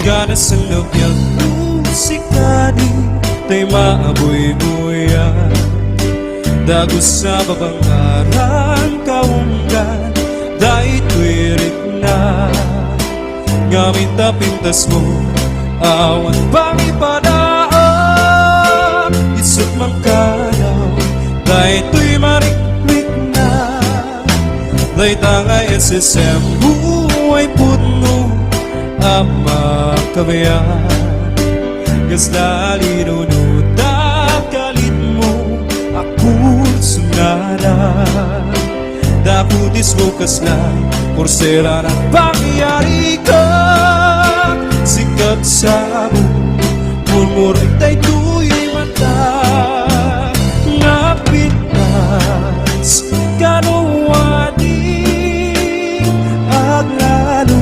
Nagana sa lubyan musikani tay maaboy-boya dago sa babangaran kaunggan dahil tuwirik na ngamin tapintas mo awan pang ipadaan isot mang kayaw dahil tuy mariklik na dahil tangay SSM buhay puno ama kabayan Gasdali nunuta kalit mo ako sunada Daputis mo kaslan Porsera ng pangyari ka Sikat sa mo Murmuray tayo tu'y mata Napitas kanuwadi Aglalo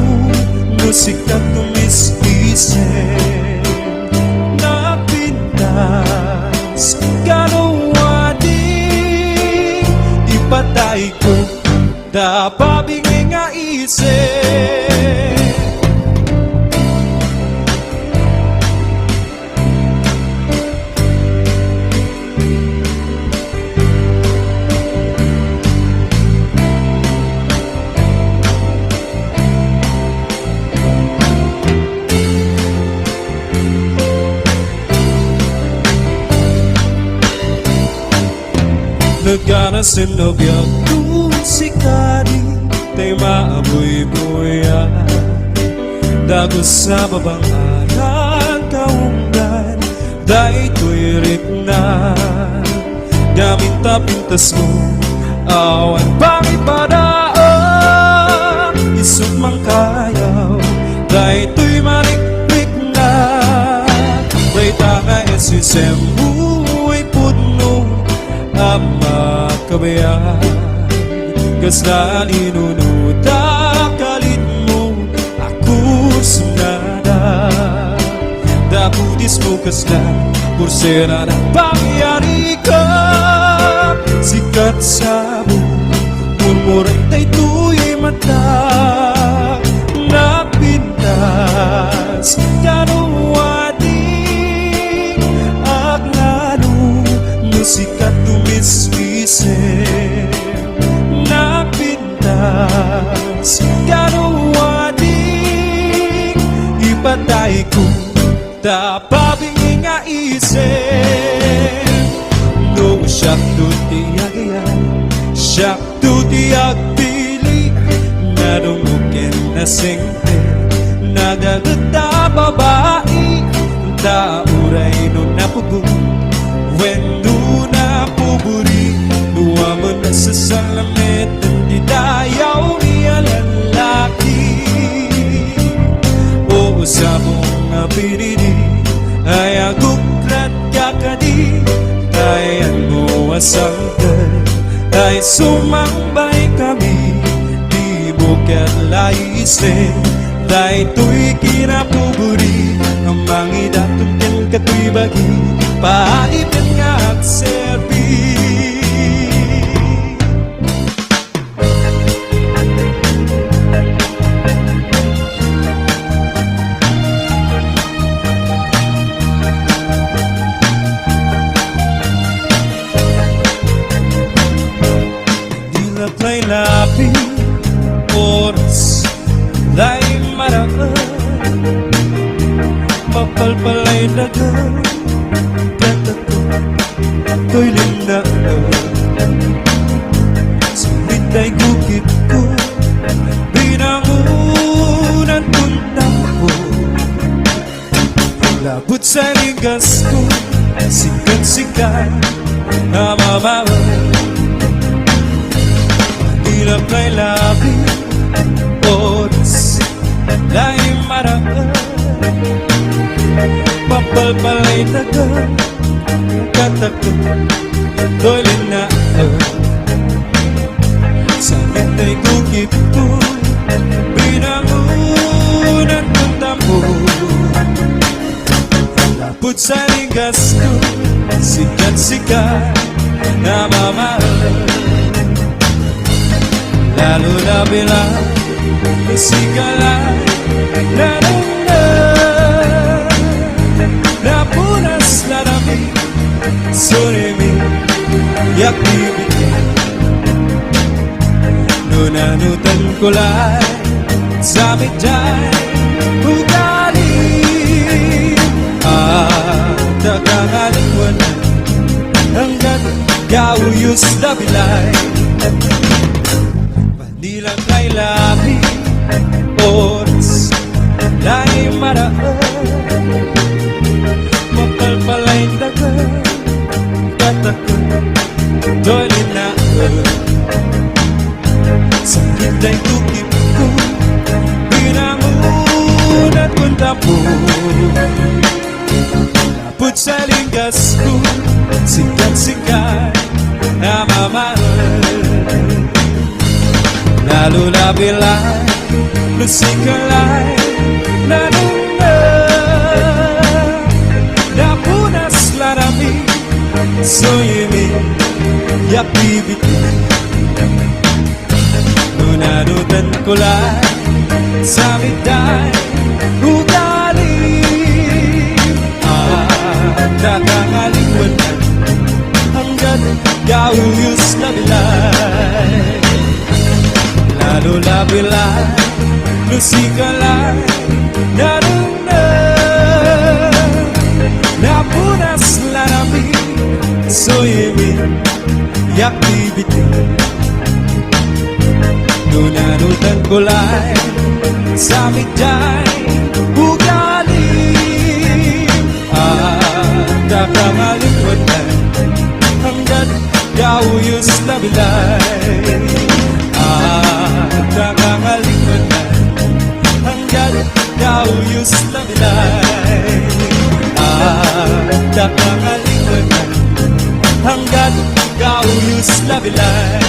Musikat tumiskise Patay ko Napabingay nga isip Nagana sa lobyak musikani tay maaboy-boya dago sa babangaran kaunggan dahil tuwirik na gamit tapintas mo awan pang ipadaan isot mang kayaw dahil tuy mariklik na dahil tanga SSM buhay puno ama kabayan Gasdali nunuta kalit mo ako sunada Daputis mo kaslan Porsera ng pangyari ka Sikat sa mo Murmuray tayo tu'y mata Napintas kanuwadi Aglalo Musikat tumiswisip Napintas kanuwadik Ipatay ko Tapabing nga isip No siyak to tiyagayan Siyak to tiyag pili Nadumukin na singte Nagagata babae Tauray no napugun Wendo na puburi Nuwaman na sa salamet Hindi dayaw niya lalaki O sa mong pinili Ay aguklat kakadi Tayan mo asangkal Ay sumambay kami Di bukat laisen Dahil to'y kinapuburi Ang mangidatong din kato'y bagi Paipin nga at serbi Dilapay lapi Oras Lay maraan Papalpalay dagan To'y linaan Sulit ay gukit ko Binangunan kong tampo Labot sa ligas ko Sikat-sikat Namamawa Dilap kay labi Oras Lay maraan Papalpalay dagan Katakot To'y linaan Sa mitay gukit ko Binangunan kong tampo Lapot sa ligas ko Sikat-sikat Namamahal Lalo na bilang Isigalan Na larami Soremi Yakibiti Nunanutan kulay Samit jay Ugali At akangaliwanan Hanggat gauyos na bilay Manilang kay labi Oras Lay maraan Mapalpalay dagan Katakot Doly na Sakit ay tukip ko Pinangunat kong tapo Naput sa linggas ko Sikat-sikat Na mamahal Lalo na bilay Lusikalay Nanunga Napunas larami Soyemi Yakibiti Nunanutan kulay Samiday Ugali At nakangaliwanan Hanggat gauyos na bilay Lalo na bilay Lusikalay Nanunga Napunas larami Soyemi Yakibiti Nunanutan kulay Samit jay Ugali At akangaliwanan Hanggat gauyos na bilay At akangaliwanan Hanggat gauyos na bilay At akangaliwanan Hanggat gauyos na bilay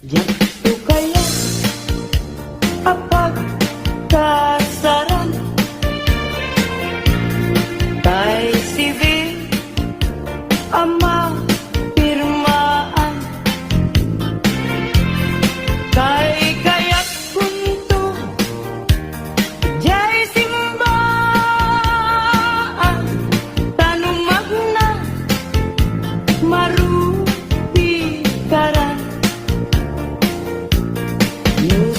Yato kaya apag kasaran Tay civil ama pirmaan Kay kayak punto jay simbaan Tanumag na marupi karan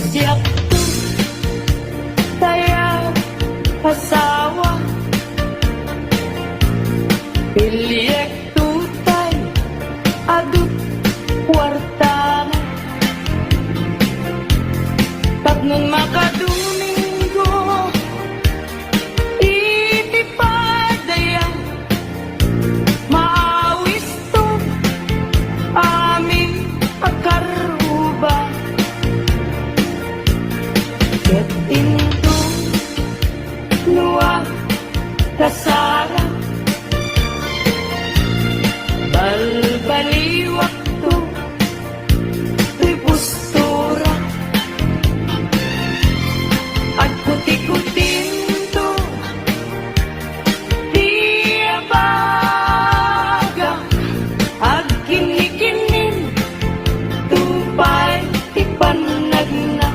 Siap tu saya asawa Piliek tutay adut wartana Tapnon makadumingo itipadaya Maawis to amin akaruba Get into Nuwa Kasara Balbaliwak to Tripustura At kuti-kutin to Diabaga At kinikinin Tupay ipanagna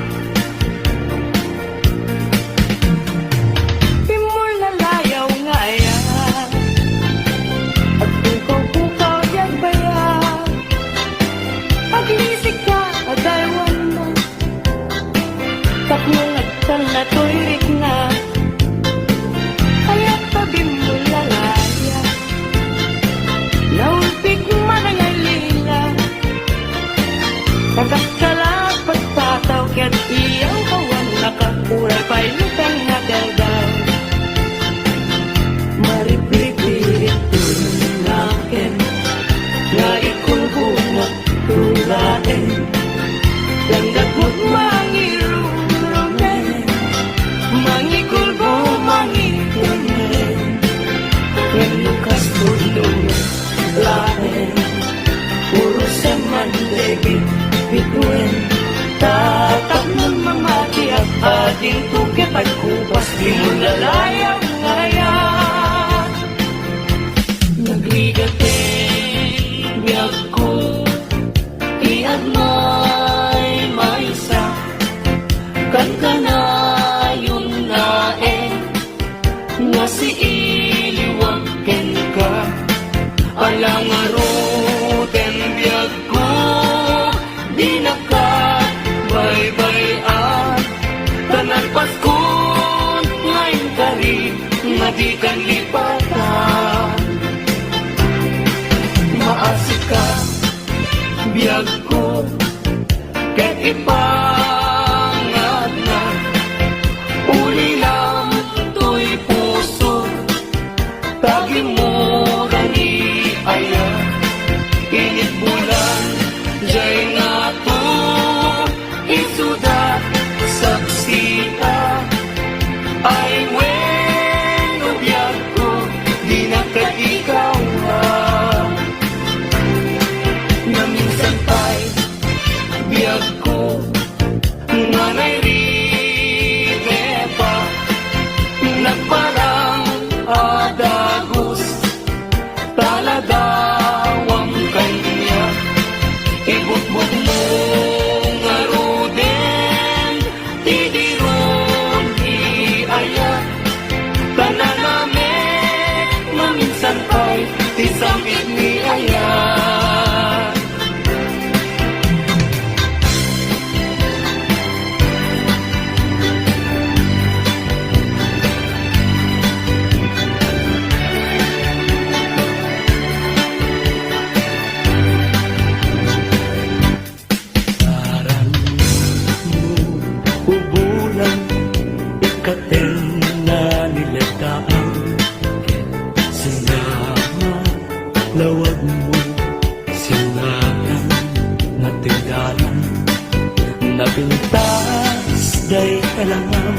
Na tuirik na Kaya tabi mo lalaya Naulpig man ang alila Kagakalat pagtataw Kaya't iyaw kawan Nakakuray pa'y lutang na daldaw Maripipirit tunakin Nga ikulbunat tulain Langgat mo't mangiru Mangikul-bo, mangikul-men Yang lukas tulong lain Puro seman debit bituin Tatap ng mamati at ating tukit At kupas di mo lalayang ngayon may sa kan kanayon nae nga si iliwag ken ka alang aruten biyag ko di nakabaybayan tanan paskon ngayon kari nga di kan lipatan maasik ka biyag ko ket ipangat na uli lang to'y puso tagi mo gani aya init bulan jay nga to isuda saksita ay bueno biyag ko di nakatikaw na minsan pa'y biyag ko nga nairide pa nagparang adagos taladawang kanya ibutbut mo nga ruden tidiron iaya kananamek maminsan pa'y tisamit ni aya. Ubulan, ikaten na nilataan sinama, lawag mo sinatan na tindalan napintas day kalangam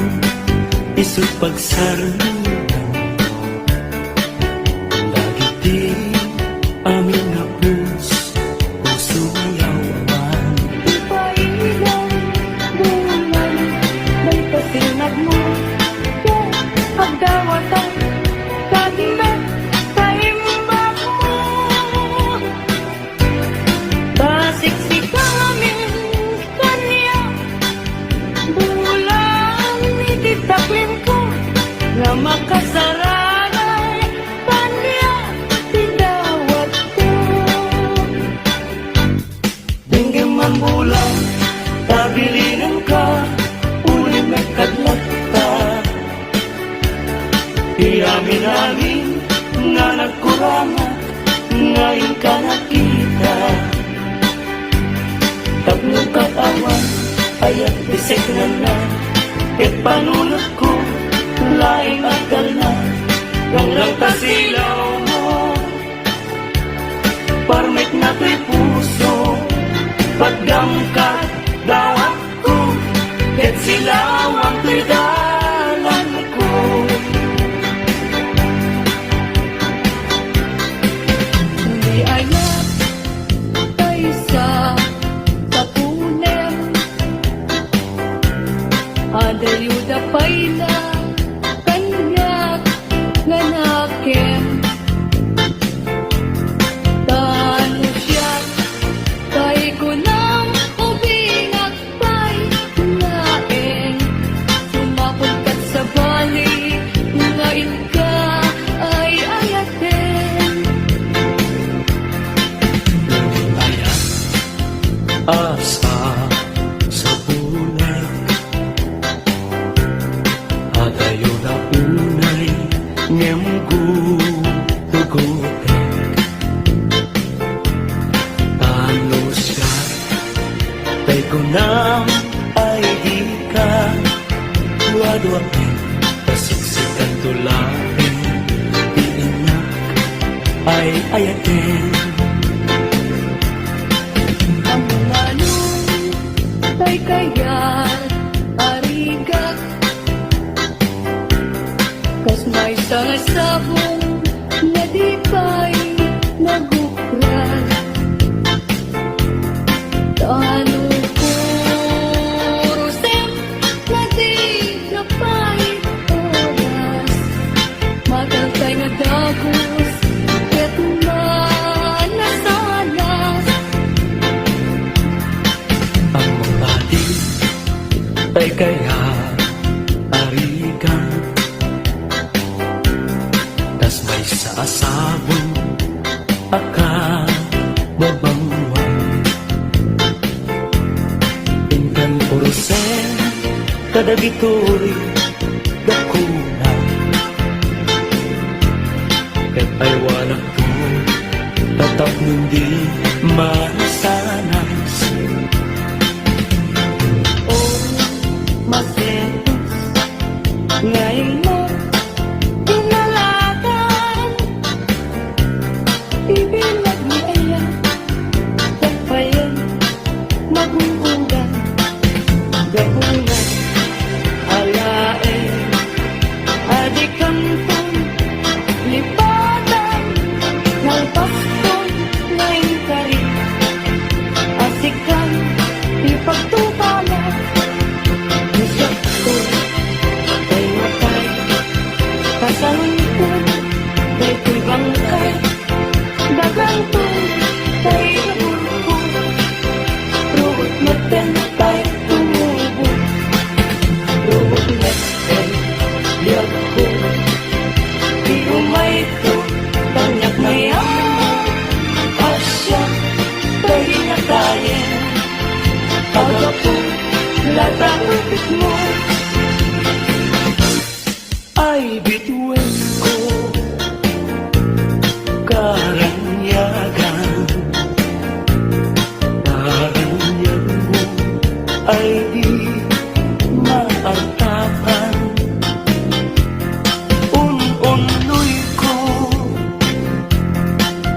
isut pagsarunan lagi di amin na puso yawan Ipailang bulan, may pasinag mo. Pagdawatan, kagilan, kaimbag mo. Basiksik kami kanya, bulan ititakwin ko, na makasaranay kanya, tinawag ko. Dinggim man bulan, tabilinan ka, uli may kadlat ka. Iamin-amin nga nagkurangan, ngayon ka nakita. Tapnong katawan, ayat bisik na na, ket panunod ko, laing agal na, lang tasilaw mo. Parmek na to'y puso, pagdamkat dawat ko, ket silawang to'y dalan ko. Di ayat tayo sa tapunem, adayuda payla kanyak nga nakem. Tano siya tay ko nang ubingak pay naeng, sumapod kat sa bali ngayon ka ay ayaten. Ayat asa sa bulan, adayo na unay ngem gugutin. Tano siya tay ko nang ay di ka duwa-duwain, pasiksikan tulain, iinak ay ayatin. Ang mga tay kayat arigat, kas may sangasabong na di pa'y nagukran. Tano kurusem na di na pa'y oras, matagtay na dagos, ket manasanas. di ay kaya arigan, tas may saasabong akababangwan. Inkan porosen kadagitoy dakuna, ket ay wanak to tatap nundi masanas. Oh, masetos ngayon mo inalagan, ibilag mo ayan tapayan maguungan gahungan alae adikantong lipatan ng paston na inkari asikan ipagtutala nisyak ko kay matay kasalungkot kay ko'y bangkay dagantong kay nabulko rugot matentay tumubo rugot neten liyag ko di umay to tanyak maya asya kay natayin agapo lata upit mo ay bituin ko karanyagan. Karanyan mo ay di maartapan. Un-unoy ko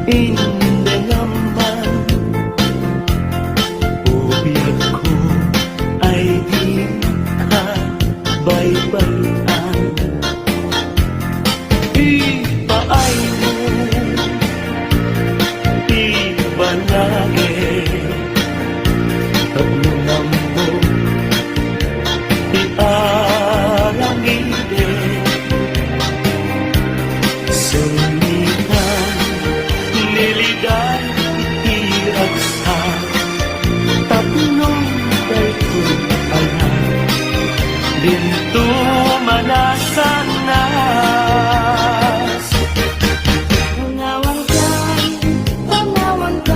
hindi naman. Ubiyag ko ay di kabaybayan. Ipaay mo, ibanage, tatlungan mo, ialangide, sumitan, nilidan, itiragsa, tatlong daytoy ayan, dinto manasanas. Tanawan ka,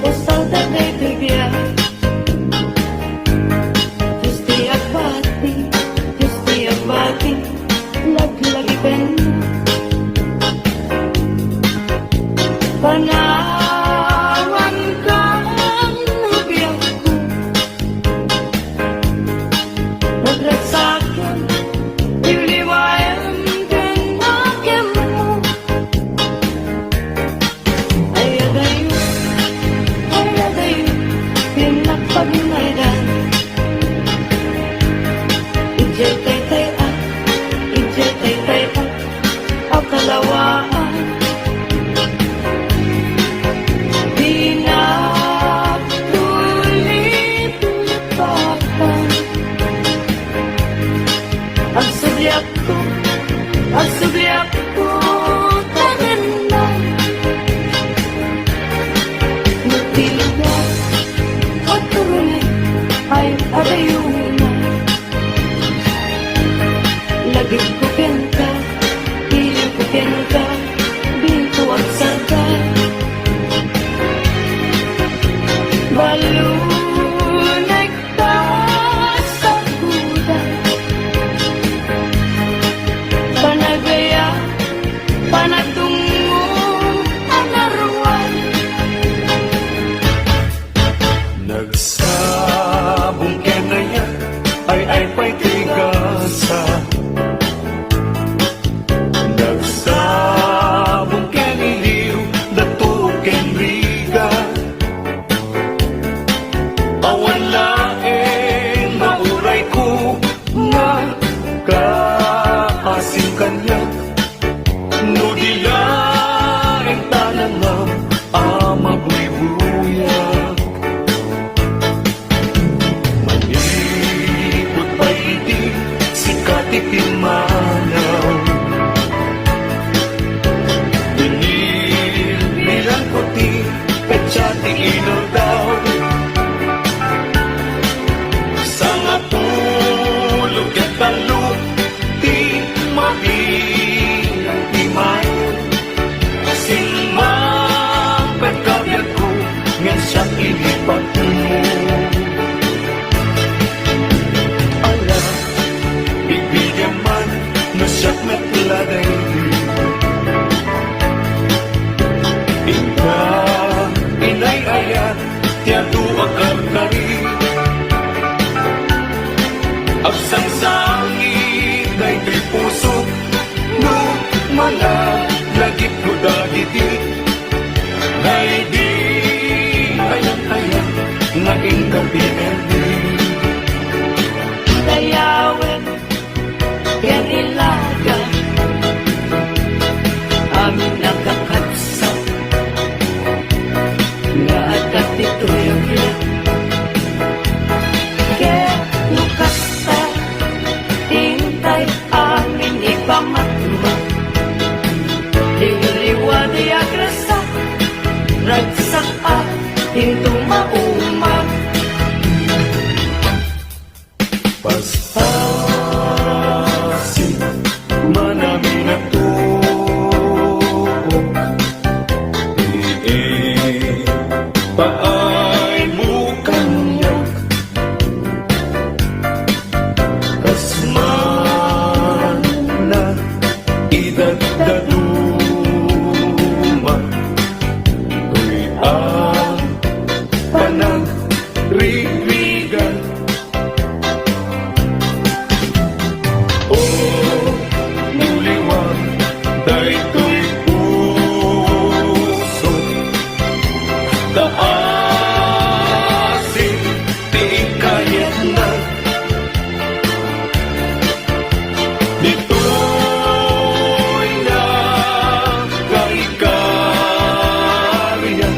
o saudade bibiyay. Justi abati, laglagi ben. Panawan ka, bibiyay ko. Magrasakan, iliwayan kinakim mo. Ay adayo, pinagpagmaydan. Ijay tay at, ang kalawaan. Di na tulit-tulipatan. Ang subliak ko, tanan lang. Nagtiligan, o turunay, ay adayuhin na. Laging ko kenta, piling ko kenta, binto at sagay. Balunay ka sa gulay. Panagaya, panatungo, anaruan. Nagsabong kenaya ay pa'y tigasa. Nagsabong keniliw dato kenriga. Awan laeng mauray ko nga kaasim kanya. No dilaeng tanangam amabuybuyak. Manipot pa'y di sikat ipimanaw. Binililan ko ti katsati inaw daw. Agsang sangit kay kay puso no mga lagip ko dagiti ngay di ayang naging kapineldi dayawin yan ilaga amin nakakatsa nga at ito'y ang hilat Lukasta, tintay amin ipamatma Liwaliwa di agrasa, ragsak at hinto mauma Pastasin, manami na tuok paay mukhang Kasmana idagdaduma Uy ang panagrigligan O muliwag daytoy puso Taasin di kayat na Dito'y nagkaigarian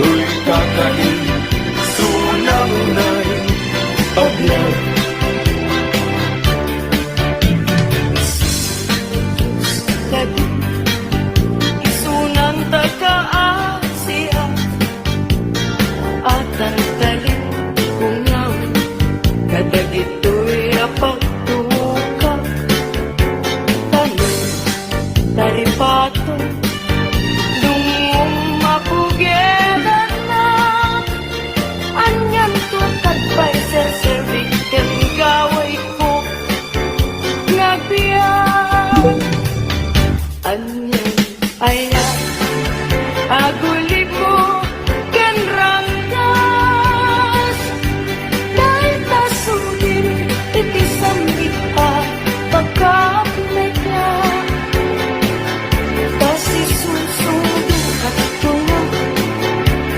Uy kakain sunang-unay paglag Isunang tagaasiya At ang talim kungaw Kadag ito'y apagtuka Daripato Lungong mapugelan na Anyan to kadbay serservik Ken gaway ko Nagbiyan Anyan ayan Aguli mo Ken ranggas Dahil tasulin Itisang ipa Pagkapmeka Kasi susudo at tungo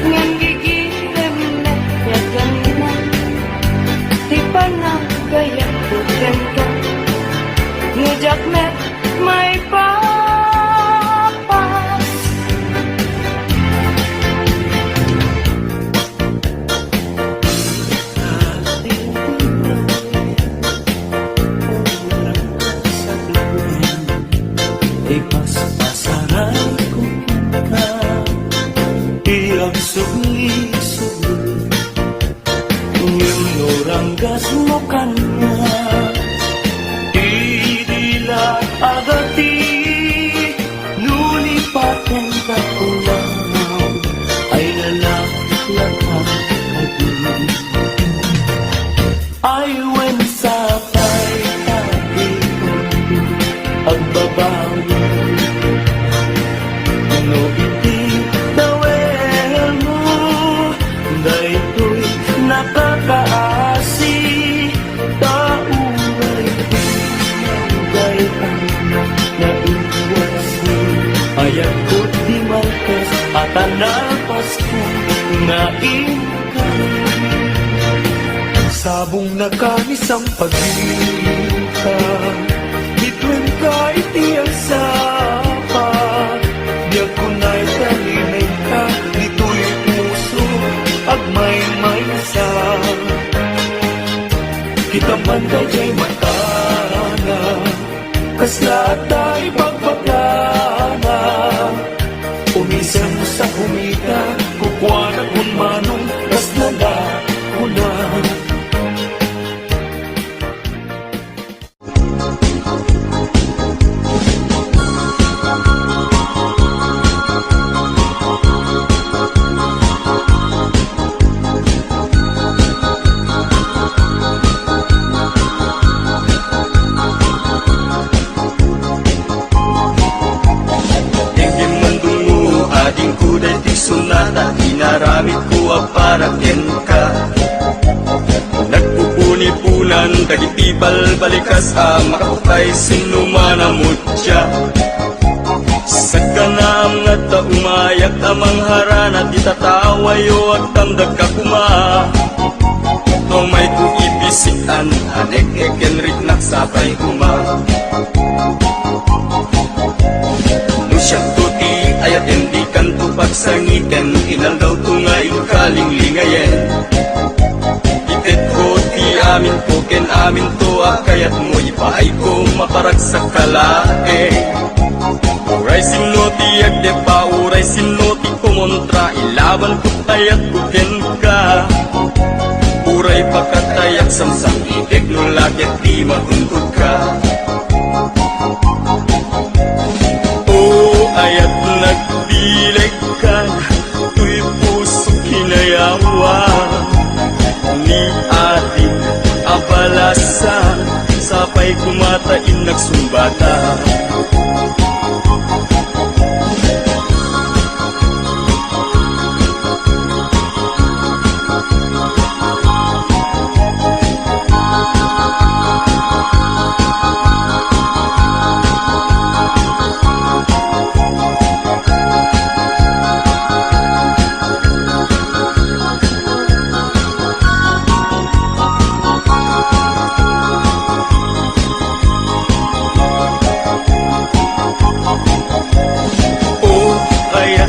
Ngan gigilem na yagan na Di pa na gaya tuken ka Ngujak met may papas Ipaspasaray ko ka Iyang sugli-sugli Ngayong oranggas mo ka na Idila agati Lulipaten ka ulang Ay lalaklakang kagin Ay wen sa pay-tabi Ang babawi No iti dawel mo Daytoy nakakaasi Tauray Gay ang naiwasi Ayat ko di malkas At anapas ko Nain ka Sabong nakamis ang pagdita Bitwen ka itiyang sapa Diyak ko na'y talinay ka Dito'y puso Agmay-may sa Kita man kaya'y matana Kaslat ay pagpagana Umisem sa humita Kukwa na kung manong Kaslala ko na pulan dagiti balbalikas makapay sinuman amutya sa kanam nga ta umayak amang harana di tatawayo ag tamdag kakuma o may kuibisikan anek ekenrik naksapay kuma nusyang tuti ayat hindi kanto pagsangiken inal daw tungay kaling lingayen itet ko ti amin ko ken amin to kayat mo ipaay ko maparag sa kalae uray sinoti agde pa uray sinoti kumontra ilaban ko tayat ko ken ka uray pagkatayak samsang itik no lakit di maguntod ka o ayat nagdilig ka tuy puso kinayawa ni ating abalasa sapay kumatain nagsumbata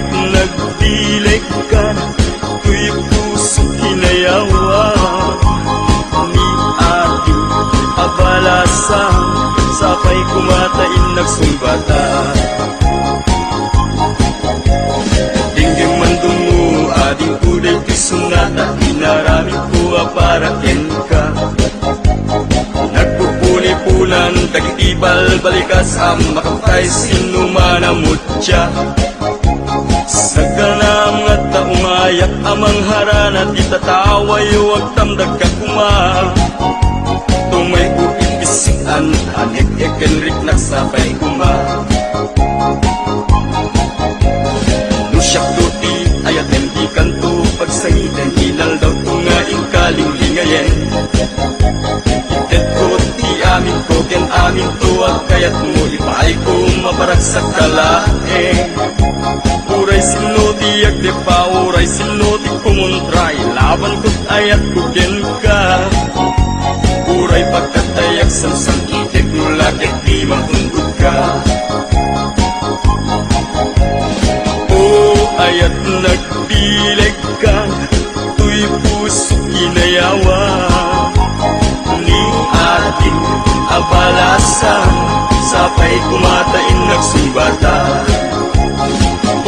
nagdilig ka tuy puso kinayawa ni ating abalasa sapay kumatain nagsumbata dinggim mandungo ading uday tisunata inarami ko para ken ka nagpupuli-pulan dagiti balbalikas makapay sinuman amutya sa kanam nga ta umayak amang harana di tatawayo ag tamdag kakuma tumay uibisikan anek ekenrik naksapay kuma nusyak tuti ayat hindi kanto pagsangitan inal daw tungaing kaling lingayen itet ko ti amin ko ken amin to kayat mo ipaay ko maparag sa kalae uray sinoti agde pa uray sinoti kumontray laban ko't ayat kugen ka uray pagkatayak samsang itik no lakit di maundod ka o ayat nagdilig ka tuy puso kinayawa ni ating abalasa sapay kumatain nagsumbata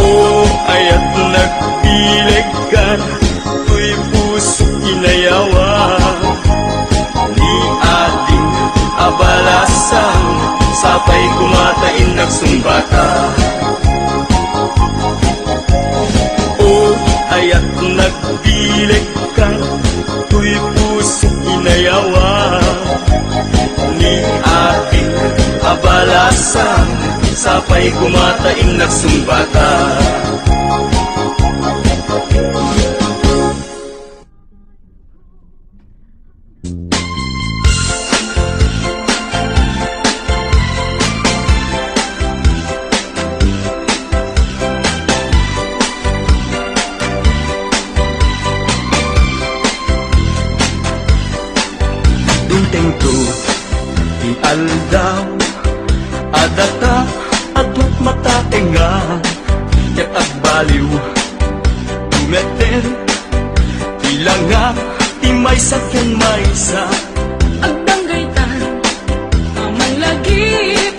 o ayat nagdilig ka tuy puso kinayawa ni ating abalasa sapay kumatain nagsumbata o ayat nagdilig ka tuy puso kinayawa ni ating abalasa sapay kumatain nagsumbata Dinteng to ialdaw adata atut mataenga ket agbaliw tumeter ilanga timay sa ken maysa Agdanggaytan, amang lagip,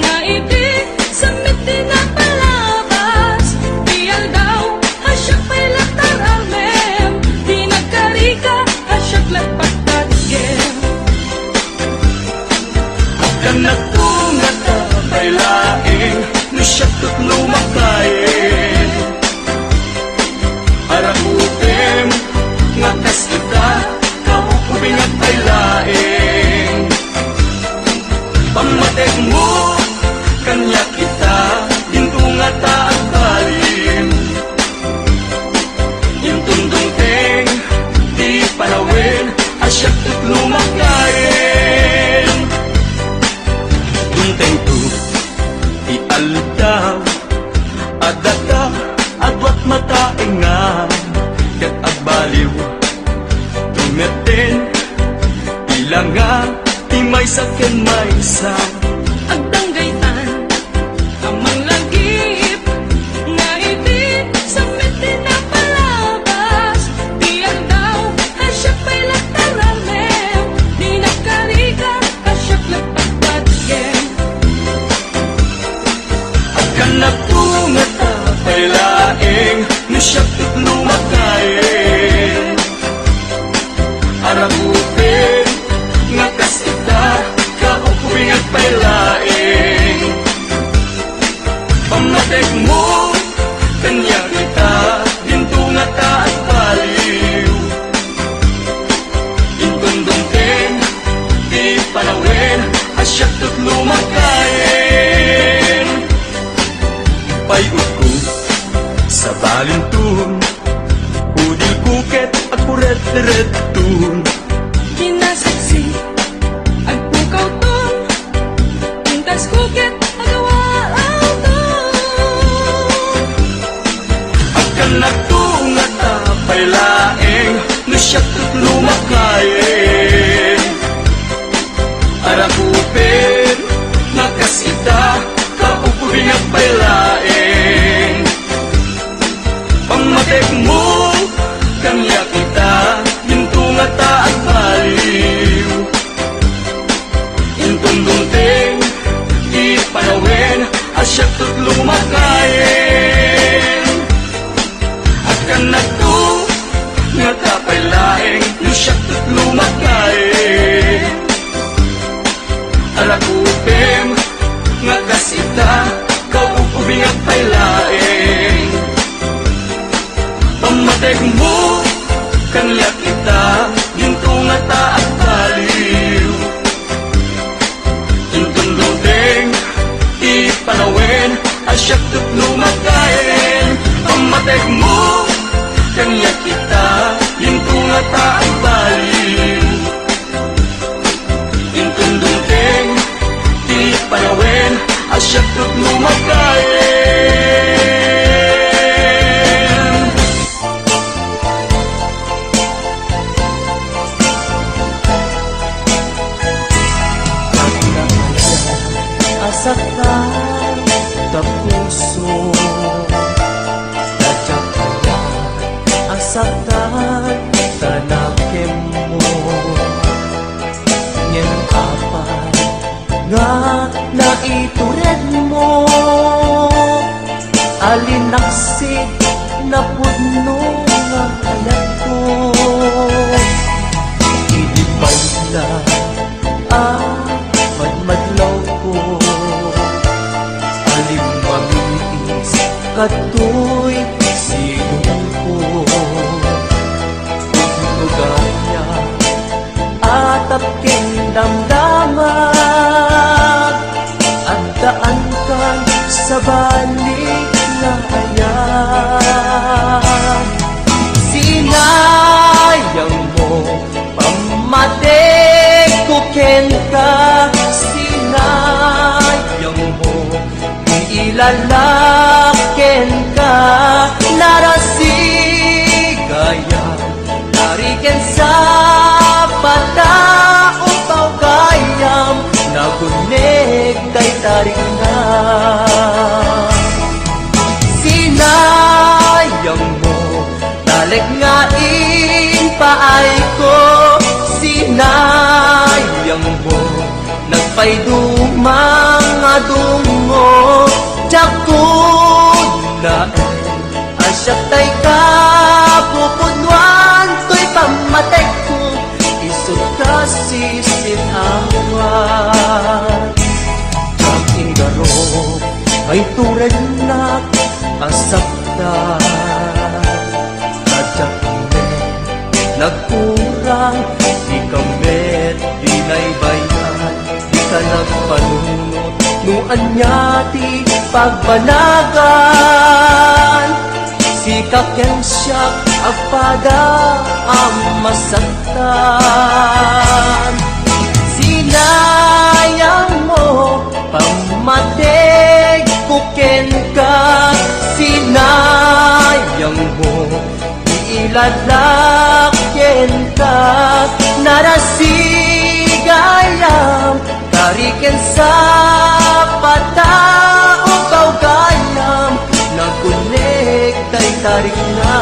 nga iti, samit din ang palabas. Diyal daw, asyak pa'y laktar amem, di nagkarika, asyak lagpagtatgem. Agdan nagtungat tapay laing nusyat tut lumakain arakutem nga kas kita kaupubing at pay asyak at lumakain. Dunteng tu ialdaw adata adwat mataengan ket agbaliw tumetin ilanga timay saken maysa Agdanggaytan, amang lagip, nga iti samit pinapalabas. Diyan daw, asyak pa'y lagtalamew, di nakarika, asyak lagpagpatgen. Agkanap tungat apay laeng nasyak at lumakain. Arapupin nga kasita kaupuing at pailaing. Pamatek mo kanya kita ginto nga ta at baliw. Intundungkin di panawin asyak at lumakain. Payod ko sa balintun udil kuket at puret-retun. Kinasaksi, agpukaw ton, pintas kuket, agawaaw ton. Agkanap tungat apay laeng nasyak at lumakain. Arakupin nakasita kaupuing at pailaeng. Pamatek mo kanya kita ginto nga ta at baliw. Intundungting di panawin asyak at lumakain. Agkanap to nga tapay laeng nasyak at lumakain. Arakupim nga kasita kaupuing at pailaeng. Pamatek mo kanya kita ginto nga ta at baliw. Intundungting ipanawin asyak at lumakain. Pamatek mo kanya kita ginto nga ta at baliw. Intundungting ipanawin asyak at lumakain. Asaktan sa puso, sadyak kaya asaktan sa nakim mo. Ngem apan nga naitured mo, alinaksik na pudno nga alat ko. Hindi pa na madmadlaw ko, alim mamiis katoy sigong ko. Tugtuganya atap king damdaman, at daan kan sa balik na ayan. Sinayang mo pamatek kuken ka, sinayang mo ilalaken ka, narasigaya nariken sa pata upaw kayam, nagunig day tarik na. Sinayang mo taleg nga paay ko, sinayang mo nagpaydumang adungo. Jakod na asyak tay ka pupudwan to'y pamatek ko, isot kasi sinawan. Ang ingaro ay tured na asaktan, sadyak nagkurang di kamet dinaybayan, di ka nagpanunot nuan niya di pagbanagan. Sikap yan siya agpada ang masaktan. narasigayam tariken sa patao kaugayam nagkunek tay tarik na.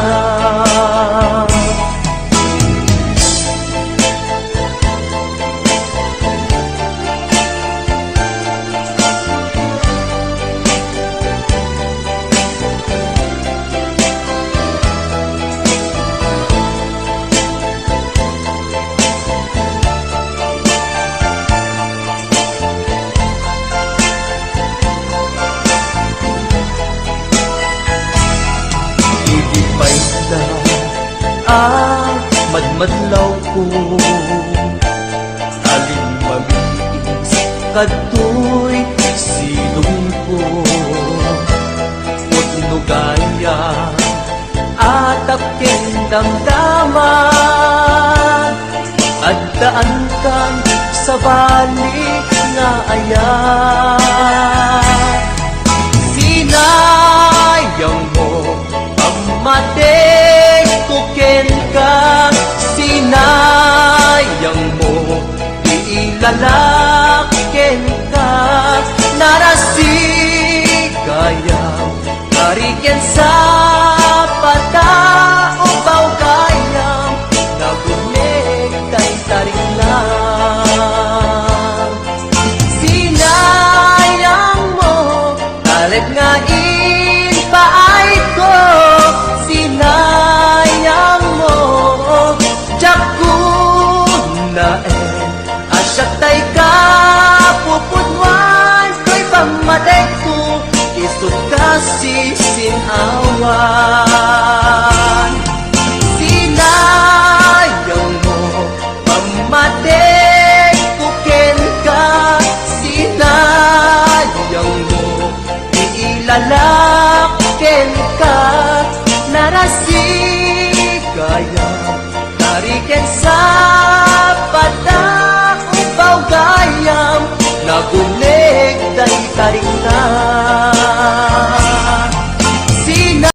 Madmadlaw ko alin mamiis kadtoy silong ko nugaya atap ken damdaman at daan kang sa balik nga ayan sinayang mo pamatek ko ken ka sinayang mo iilalaken ka narasigayam tariken sa patao baugayam nabunek tay tarik na sinayang mo talit nga paay ko sinayang mo asyak tay ka pupudwan ko'y pamadek ko isut kasi sinawan sinayang mo pamadek ko ken ka sinayang mo iilalaken ka narasigayam tariken sa